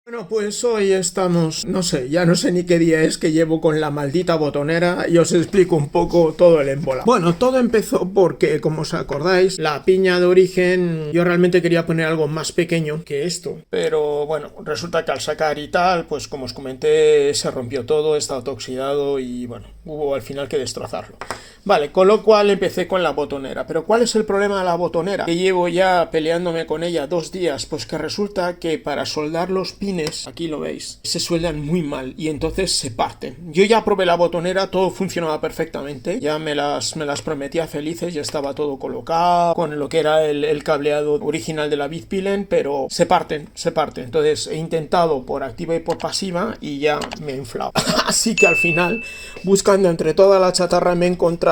Bueno, pues hoy estamos, no sé, ya no sé ni qué día es que llevo con la maldita botonera y os explico un poco todo el embola. Bueno, todo empezó porque, como os acordáis, la piña de origen, yo realmente quería poner algo más pequeño que esto, pero bueno, resulta que al sacar y tal, pues como os comenté, se rompió todo, estaba todo oxidado y bueno, hubo al final que destrozarlo. Vale, con lo cual empecé con la botonera. Pero ¿cuál es el problema de la botonera? Que llevo ya peleándome con ella 2 días, pues que resulta que para soldar los pines, aquí lo veis, se sueldan muy mal y entonces se parten. Yo ya probé la botonera, todo funcionaba perfectamente, ya me las prometía felices, ya estaba todo colocado con lo que era el cableado original de la Bizpilen, pero se parten. Entonces he intentado por activa y por pasiva y ya me he inflado. Así que al final, buscando entre toda la chatarra, me he encontrado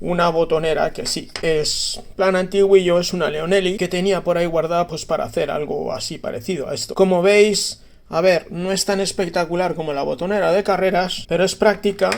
una botonera que sí, es plan antiguillo, es una Leonelli que tenía por ahí guardada pues para hacer algo así parecido a esto. Como veis, a ver, no es tan espectacular como la botonera de carreras, pero es práctica.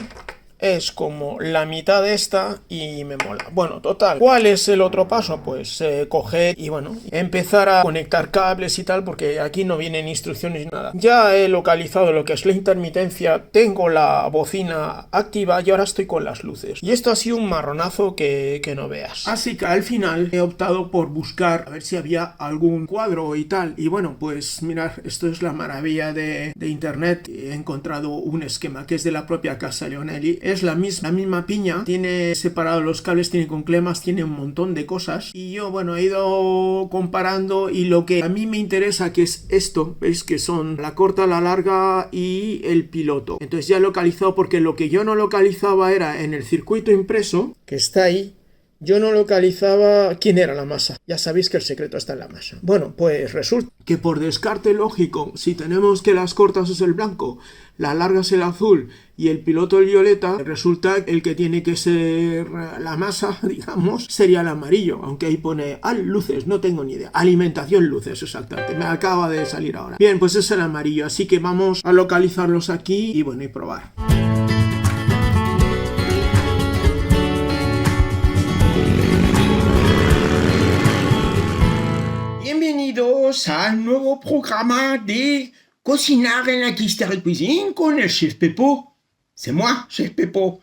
Es como la mitad de esta y me mola. Bueno, total. ¿Cuál es el otro paso? Pues coger y bueno, empezar a conectar cables y tal, porque aquí no vienen instrucciones ni nada. Ya he localizado lo que es la intermitencia, tengo la bocina activa y ahora estoy con las luces. Y esto ha sido un marronazo que no veas. Así que al final he optado por buscar a ver si había algún cuadro y tal. Y bueno, pues mirad, esto es la maravilla de internet. He encontrado un esquema que es de la propia casa Leonelli. Es la misma piña, tiene separados los cables, tiene con clemas, tiene un montón de cosas. Y yo, bueno, he ido comparando y lo que a mí me interesa, que es esto, veis que son la corta, la larga y el piloto. Entonces ya he localizado, porque lo que yo no localizaba era en el circuito impreso, que está ahí. Yo no localizaba quién era la masa. Ya sabéis que el secreto está en la masa. Bueno, pues resulta que por descarte lógico, si tenemos que las cortas es el blanco, la larga es el azul y el piloto el violeta, resulta que el que tiene que ser la masa, digamos, sería el amarillo. Aunque ahí pone luces, no tengo ni idea. Alimentación luces, exactamente. Me acaba de salir ahora. Bien, pues es el amarillo. Así que vamos a localizarlos aquí y bueno, y probar. Bienvenidos al nuevo programa de Cocinar en la Quister Cuisine con el Chef Pepo. C'est moi, Chef Pepo.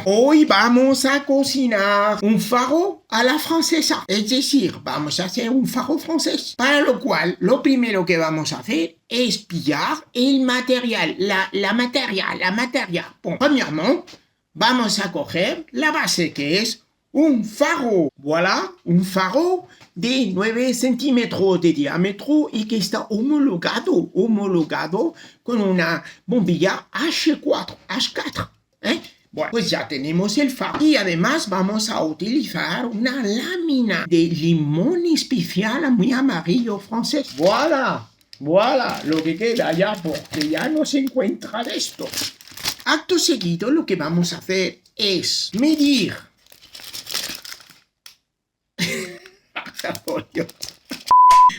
Hoy vamos a cocinar un faro a la francesa. Es decir, vamos a hacer un faro francés. Para lo cual, lo primero que vamos a hacer es pillar el material, la materia. Bon, premièrement, vamos a coger la base que es un faro. Voilà, un faro de 9 centímetros de diámetro y que está homologado con una bombilla H4. Bueno, pues ya tenemos el faro. Y además vamos a utilizar una lámina de limón especial muy amarillo francés. Voilà, lo que queda ya, porque ya no se encuentra de esto. Acto seguido, lo que vamos a hacer es medir.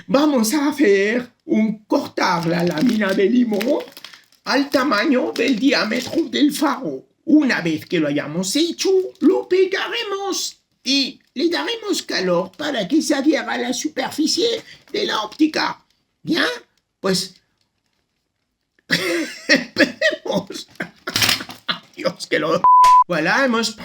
Vamos a hacer cortar la lámina de limón al tamaño del diámetro del faro. Una vez que lo hayamos hecho, lo pegaremos y le daremos calor para que se adhiera a la superficie de la óptica. Bien, pues esperemos. Dios, que lo... Voilà, hemos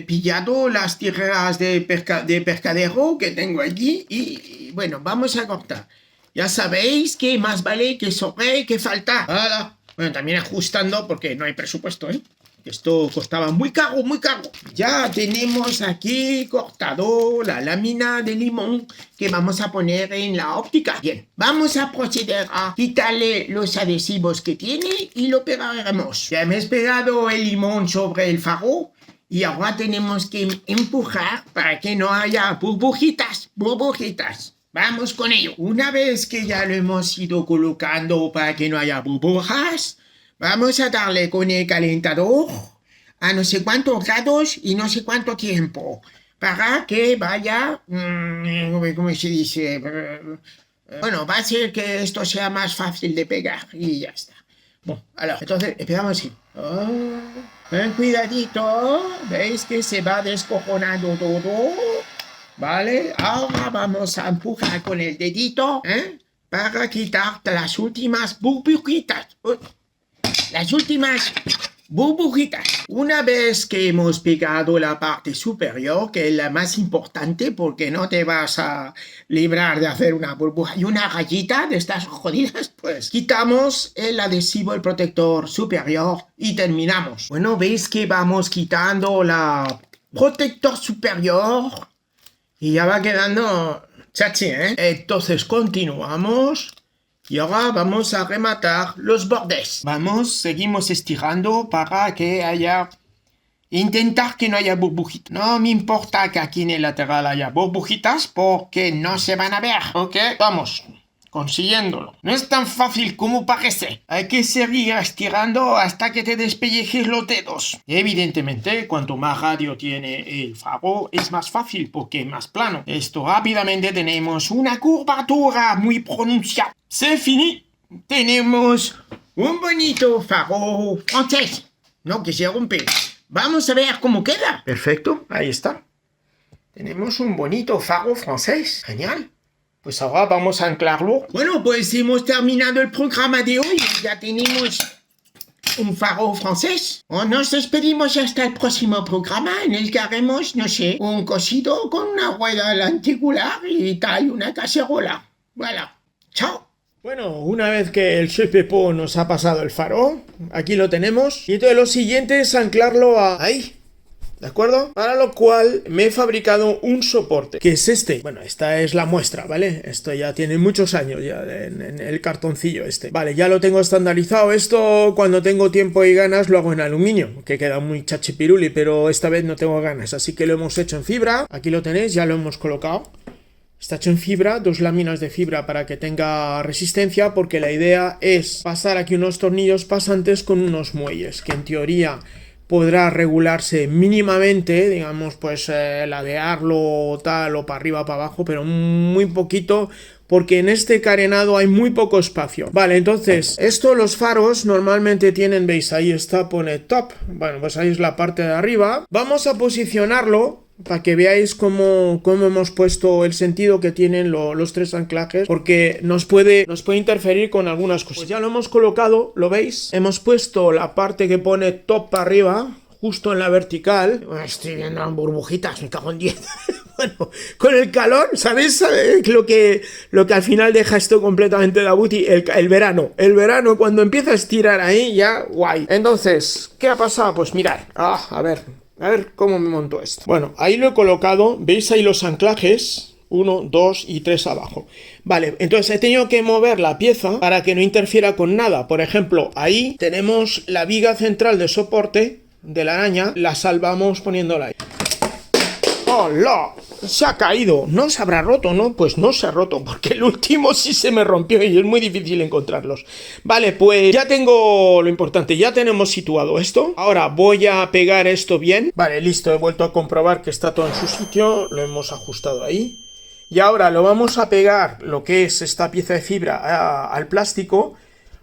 pillado las tijeras de pescadero que tengo aquí y bueno, vamos a cortar. Ya sabéis que más vale que sobre que falta. Voilà. Bueno, también ajustando porque no hay presupuesto, ¿eh? Esto costaba muy caro. Ya tenemos aquí cortado la lámina de limón que vamos a poner en la óptica. Bien, vamos a proceder a quitarle los adhesivos que tiene y lo pegaremos. Ya hemos pegado el limón sobre el faro y ahora tenemos que empujar para que no haya burbujitas. Vamos con ello. Una vez que ya lo hemos ido colocando para que no haya burbujas, vamos a darle con el calentador a no sé cuántos grados y no sé cuánto tiempo para que vaya, ¿cómo se dice? Bueno, va a ser que esto sea más fácil de pegar y ya está. Bueno, entonces empezamos así. Cuidadito, veis que se va descojonando todo. Vale, ahora vamos a empujar con el dedito, para quitar las últimas burbujitas. Las últimas burbujitas. Una vez que hemos pegado la parte superior, que es la más importante porque no te vas a librar de hacer una burbuja y una rayita de estas jodidas, pues quitamos el adhesivo, el protector superior y terminamos. Bueno, veis que vamos quitando la protector superior y ya va quedando chachi, ¿eh? Entonces continuamos. Y ahora vamos a rematar los bordes. Seguimos estirando para que haya... Intentar que no haya burbujitas. No me importa que aquí en el lateral haya burbujitas porque no se van a ver, ¿ok? Vamos, consiguiéndolo. No es tan fácil como parece. Hay que seguir estirando hasta que te despellejes los dedos. Evidentemente, cuanto más radio tiene el faro, es más fácil porque es más plano. Esto rápidamente tenemos una curvatura muy pronunciada. C'est fini. Tenemos un bonito faro francés. No, que se rompe. Vamos a ver cómo queda. Perfecto, ahí está. Tenemos un bonito faro francés. Genial. Pues ahora vamos a anclarlo. Bueno, pues hemos terminado el programa de hoy. Ya tenemos un faro francés. Nos despedimos hasta el próximo programa en el que haremos, no sé, un cosido con una rueda lenticular y tal, una cacerola. Voilà. Chao. Bueno, una vez que el chef Pepo nos ha pasado el faro, aquí lo tenemos. Y entonces lo siguiente es anclarlo ahí. ¿De acuerdo? Para lo cual me he fabricado un soporte, que es este. Bueno, esta es la muestra, ¿vale? Esto ya tiene muchos años ya en el cartoncillo este. Vale, ya lo tengo estandarizado. Esto cuando tengo tiempo y ganas lo hago en aluminio, que queda muy chachipiruli, pero esta vez no tengo ganas. Así que lo hemos hecho en fibra. Aquí lo tenéis, ya lo hemos colocado. Está hecho en fibra, 2 láminas de fibra para que tenga resistencia, porque la idea es pasar aquí unos tornillos pasantes con unos muelles, que en teoría podrá regularse mínimamente, digamos, pues ladearlo tal o para arriba o para abajo, pero muy poquito, porque en este carenado hay muy poco espacio. Vale, entonces, esto los faros normalmente tienen, veis, ahí está, pone top, bueno, pues ahí es la parte de arriba. Vamos a posicionarlo para que veáis cómo hemos puesto el sentido que tienen los 3 anclajes, porque nos puede interferir con algunas cosas. Pues ya lo hemos colocado, ¿lo veis? Hemos puesto la parte que pone top para arriba, justo en la vertical. Estoy viendo burbujitas, me cago en 10. Bueno, con el calor, ¿sabéis lo que al final deja esto completamente de abuti? El verano. El verano, cuando empieza a estirar ahí, ya guay. Entonces, ¿qué ha pasado? Pues mirad, a ver cómo me monto esto. Bueno, ahí lo he colocado. ¿Veis ahí los anclajes? 1, 2 y 3 abajo. Vale, entonces he tenido que mover la pieza para que no interfiera con nada. Por ejemplo, ahí tenemos la viga central de soporte de la araña. La salvamos poniéndola ahí. ¡Hola! Se ha caído. ¿No se habrá roto, no? Pues no se ha roto, porque el último sí se me rompió y es muy difícil encontrarlos. Vale, pues ya tengo lo importante. Ya tenemos situado esto. Ahora voy a pegar esto bien. Vale, listo. He vuelto a comprobar que está todo en su sitio. Lo hemos ajustado ahí. Y ahora lo vamos a pegar, lo que es esta pieza de fibra, al plástico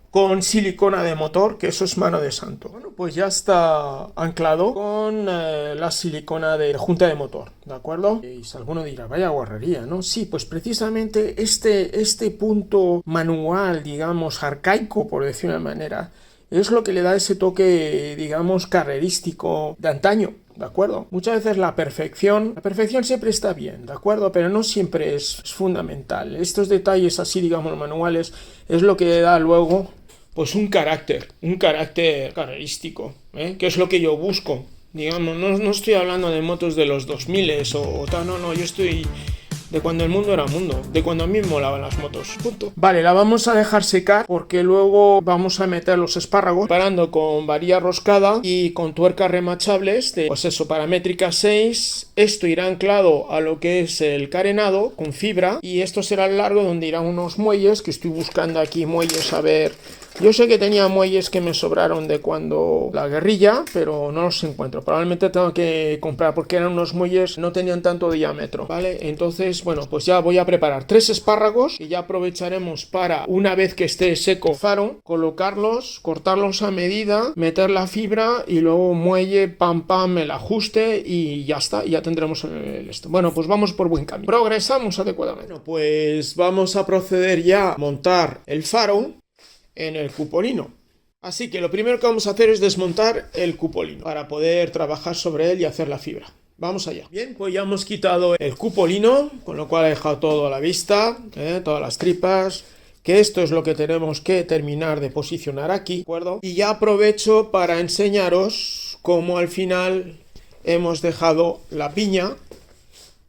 con silicona de motor, que eso es mano de santo. Bueno, pues ya está anclado con la silicona de junta de motor, ¿de acuerdo? Y si alguno dirá, vaya guarrería, ¿no? Sí, pues precisamente este punto manual, digamos, arcaico, por decir una manera, es lo que le da ese toque, digamos, carrerístico de antaño, ¿de acuerdo? Muchas veces la perfección siempre está bien, ¿de acuerdo? Pero no siempre es fundamental. Estos detalles así, digamos, manuales, es lo que da luego, pues un carácter característico, que es lo que yo busco. Digamos, no estoy hablando de motos de los 2000 o tal, no, yo estoy de cuando el mundo era mundo, de cuando a mí me molaban las motos, punto. Vale, la vamos a dejar secar porque luego vamos a meter los espárragos parando con varilla roscada y con tuercas remachables de, pues eso, paramétrica 6. Esto irá anclado a lo que es el carenado con fibra y esto será el largo donde irán unos muelles, que estoy buscando aquí muelles, a ver. Yo sé que tenía muelles que me sobraron de cuando la guerrilla, pero no los encuentro. Probablemente tengo que comprar porque eran unos muelles, no tenían tanto diámetro, ¿vale? Entonces Entonces, bueno, pues ya voy a preparar 3 espárragos que ya aprovecharemos para, una vez que esté seco el faro, colocarlos, cortarlos a medida, meter la fibra y luego muelle, pam, pam, el ajuste y ya está, ya tendremos esto. Bueno, pues vamos por buen camino. Progresamos adecuadamente. Bueno, pues vamos a proceder ya a montar el faro en el cupolino. Así que lo primero que vamos a hacer es desmontar el cupolino para poder trabajar sobre él y hacer la fibra. Vamos allá. Bien, pues ya hemos quitado el cupolino, con lo cual he dejado todo a la vista, todas las tripas, que esto es lo que tenemos que terminar de posicionar aquí, ¿de acuerdo? Y ya aprovecho para enseñaros cómo al final hemos dejado la piña,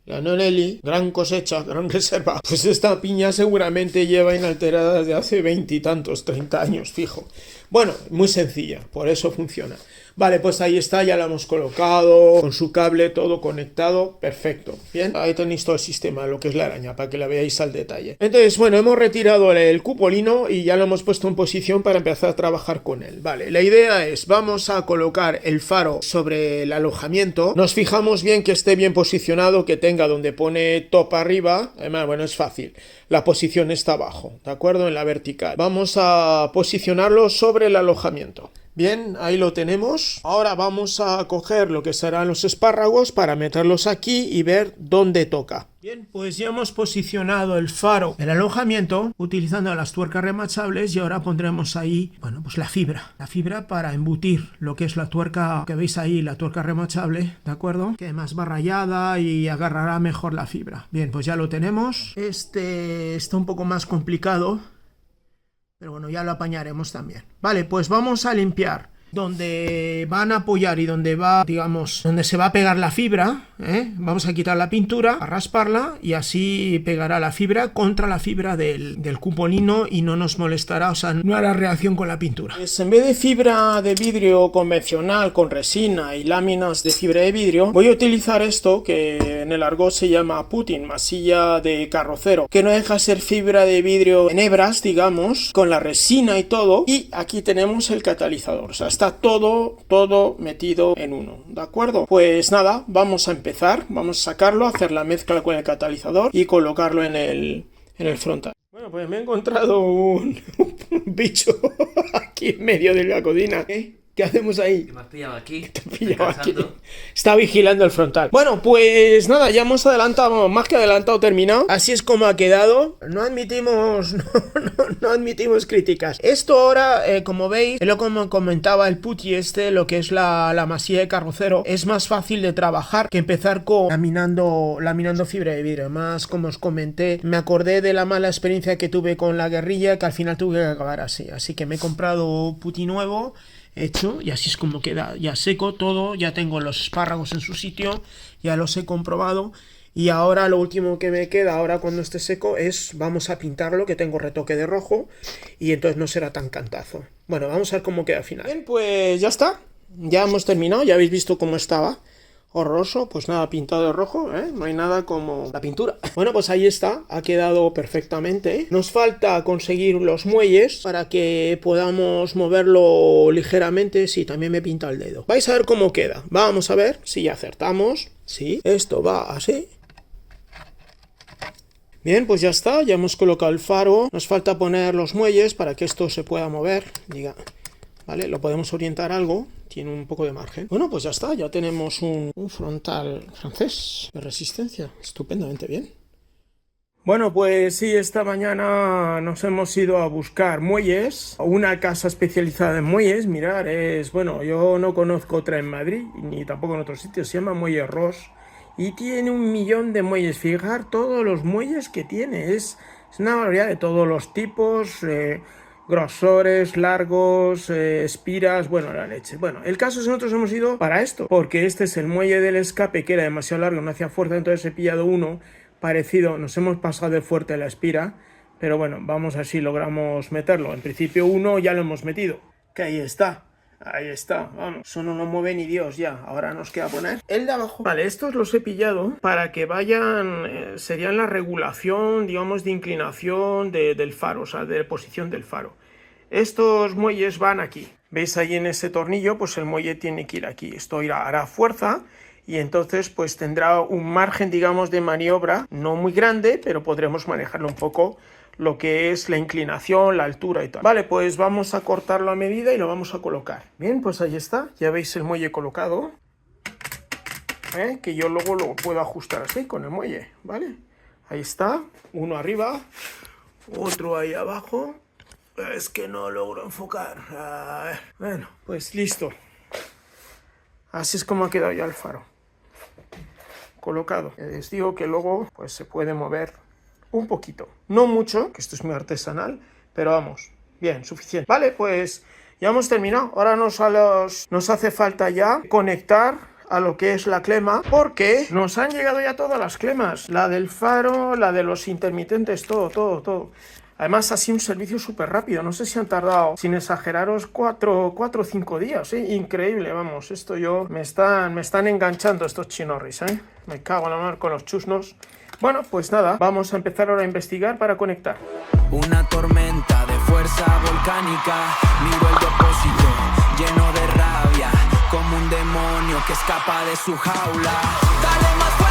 la Nonelli, gran cosecha, gran reserva. Pues esta piña seguramente lleva inalterada desde hace 20 y tantos, 30 años, fijo. Bueno, muy sencilla, por eso funciona. Vale, pues ahí está, ya la hemos colocado, con su cable todo conectado, perfecto. Bien, ahí tenéis todo el sistema, lo que es la araña, para que la veáis al detalle. Entonces, bueno, hemos retirado el cupolino y ya lo hemos puesto en posición para empezar a trabajar con él. Vale, la idea es, vamos a colocar el faro sobre el alojamiento. Nos fijamos bien que esté bien posicionado, que tenga donde pone top arriba. Además, bueno, es fácil. La posición está abajo, ¿de acuerdo? En la vertical. Vamos a posicionarlo sobre el alojamiento. Bien, ahí lo tenemos. Ahora vamos a coger lo que serán los espárragos para meterlos aquí y ver dónde toca. Bien, pues ya hemos posicionado el faro, el alojamiento, utilizando las tuercas remachables y ahora pondremos ahí, bueno, pues la fibra para embutir lo que es la tuerca que veis ahí, la tuerca remachable, ¿de acuerdo? Que además va rayada y agarrará mejor la fibra. Bien, pues ya lo tenemos. Este está un poco más complicado, pero bueno, ya lo apañaremos también. Vale, pues vamos a limpiar donde van a apoyar y donde va, digamos, donde se va a pegar la fibra, vamos a quitar la pintura, a rasparla y así pegará la fibra contra la fibra del cupolino y no nos molestará, o sea, no hará reacción con la pintura. Pues en vez de fibra de vidrio convencional con resina y láminas de fibra de vidrio, voy a utilizar esto que en el argot se llama putting, masilla de carrocero, que no deja ser fibra de vidrio en hebras, digamos, con la resina y todo, y aquí tenemos el catalizador, o sea, está todo metido en uno, ¿de acuerdo? Pues nada, vamos a empezar, vamos a sacarlo, hacer la mezcla con el catalizador y colocarlo en el frontal. Bueno, pues me he encontrado un bicho aquí en medio de la cocina. ¿Qué hacemos ahí? Que me has pillado aquí. Te he pillado aquí. Está vigilando el frontal. Bueno, pues nada, ya hemos adelantado, más que adelantado, terminado. Así es como ha quedado. No admitimos, no admitimos críticas. Esto ahora, como veis, es lo como comentaba el Putti lo que es la masilla de carrocero, es más fácil de trabajar que empezar con laminando fibra de vidrio. Además, como os comenté, me acordé de la mala experiencia que tuve con la guerrilla, que al final tuve que acabar así. Así que me he comprado Putti nuevo, hecho, y así es como queda, ya seco todo, ya tengo los espárragos en su sitio, ya los he comprobado y ahora lo último que me queda ahora cuando esté seco es, vamos a pintarlo, que tengo retoque de rojo y entonces no será tan cantazo. Bueno, vamos a ver cómo queda al final. Bien, pues ya está, ya hemos terminado, ya habéis visto cómo estaba. Horroroso, pues nada, pintado de rojo, no hay nada como la pintura. Bueno, pues ahí está, ha quedado perfectamente. Nos falta conseguir los muelles para que podamos moverlo ligeramente. Sí, también me pinta el dedo. Vais a ver cómo queda. Vamos a ver si acertamos. Sí, esto va así. Bien, pues ya está, ya hemos colocado el faro. Nos falta poner los muelles para que esto se pueda mover. Diga, ¿vale? Lo podemos orientar algo. Tiene un poco de margen. Bueno, pues ya está, ya tenemos un frontal francés de resistencia. Estupendamente bien. Bueno, pues sí, esta mañana nos hemos ido a buscar muelles, una casa especializada en muelles. Mirar, bueno, yo no conozco otra en Madrid, ni tampoco en otros sitios, se llama Muelle Ross, y tiene 1.000.000 de muelles. Fijar todos los muelles que tiene, es una variedad de todos los tipos, grosores, largos, espiras, bueno, la leche. Bueno, el caso es que nosotros hemos ido para esto, porque este es el muelle del escape que era demasiado largo, no hacía fuerza, entonces he pillado uno parecido, nos hemos pasado de fuerte la espira, pero bueno, vamos a ver si logramos meterlo. En principio uno ya lo hemos metido, que ahí está, vamos, eso no lo mueve ni Dios ya. Ahora nos queda poner el de abajo. Vale, estos los he pillado para que vayan, serían la regulación, digamos, de inclinación del faro, o sea, de posición del faro. Estos muelles van aquí, ¿veis ahí en ese tornillo? Pues el muelle tiene que ir aquí, esto hará fuerza y entonces pues tendrá un margen, digamos, de maniobra no muy grande, pero podremos manejarlo un poco lo que es la inclinación, la altura y tal. Vale, pues vamos a cortarlo a medida y lo vamos a colocar. Bien, pues ahí está, ya veis el muelle colocado, que yo luego lo puedo ajustar así con el muelle, ¿vale? Ahí está, uno arriba, otro ahí abajo. Es que no logro enfocar. A ver. Bueno, pues listo. Así es como ha quedado ya el faro. Colocado. Les digo que luego pues se puede mover un poquito. No mucho, que esto es muy artesanal, pero vamos, bien, suficiente. Vale, pues ya hemos terminado. Ahora nos hace falta ya conectar a lo que es la clema, porque nos han llegado ya todas las clemas. La del faro, la de los intermitentes, todo. Además, ha sido un servicio súper rápido. No sé si han tardado, sin exageraros, 4 o 5 días. Increíble, vamos. Esto me están enganchando estos chinorris, ¿eh? Me cago en la mar con los chusnos. Bueno, pues nada, vamos a empezar ahora a investigar para conectar. Una tormenta de fuerza volcánica. Miro el depósito lleno de rabia, como un demonio que escapa de su jaula. Dale más fuerte.